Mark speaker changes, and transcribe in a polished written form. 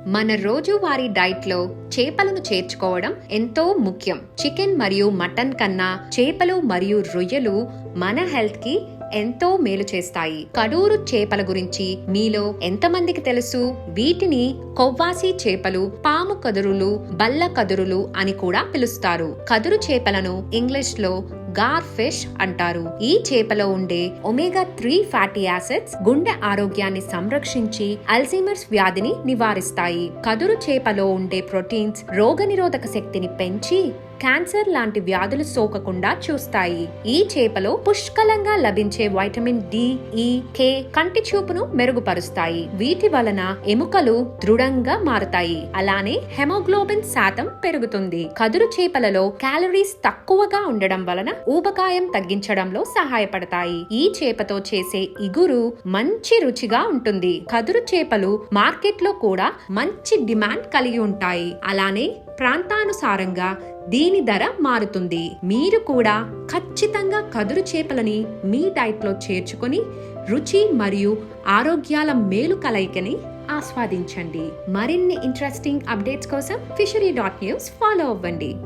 Speaker 1: మన రోజువారీ డైట్ లో చేపలను చేర్చుకోవడం ఎంతో ముఖ్యం. చికెన్ మరియు మటన్ కన్నా చేపలు మరియు రొయ్యలు మన హెల్త్ కి ఎంతో మేలు చేస్తాయి. కడూరు చేపల గురించి మీలో ఎంతమందికి తెలుసు? వీటిని కొవ్వాసి చేపలు, పాము కదురులు, బల్ల కదురులు అని కూడా పిలుస్తారు. కదురు చేపలను ఇంగ్లీష్ లో గార్ ఫిష్ అంటారు. ఈ చేపలో ఉండే ఒమేగా 3 ఫ్యాటీ యాసిడ్స్ గుండె ఆరోగ్యాన్ని సంరక్షించి అల్జీమర్స్ వ్యాధిని నివారిస్తాయి. కదురు చేపలో ఉండే ప్రోటీన్స్ రోగనిరోధక శక్తిని పెంచి క్యాన్సర్ లాంటి వ్యాధులు సోకకుండా చూస్తాయి. ఈ చేపలో పుష్కలంగా లభించే వైటమిన్ డి, ఈ, కే కంటి చూపును మెరుగుపరుస్తాయి. వీటి వలన ఎముకలు దృఢంగా మారతాయి. అలానే హెమోగ్లోబిన్ శాతం పెరుగుతుంది. కదురు చేపలలో క్యాలరీస్ తక్కువగా ఉండడం వలన ఊబకాయం తగ్గించడంలో సహాయపడతాయి. ఈ చేపతో చేసే ఇగురు మంచి రుచిగా ఉంటుంది. కదురు చేపలు మార్కెట్ లో కూడా మంచి డిమాండ్ కలిగి ఉంటాయి. అలానే ప్రాంతానుసారంగా దీని ధర మారుతుంది. మీరు కూడా ఖచ్చితంగా కదురు చేపలని మీ డైట్ లో చేర్చుకొని రుచి మరియు ఆరోగ్యాల మేలు కలయికని ఆస్వాదించండి. మరిన్ని ఇంట్రెస్టింగ్ అప్డేట్స్ కోసం fishery.news ఫాలో అవ్వండి.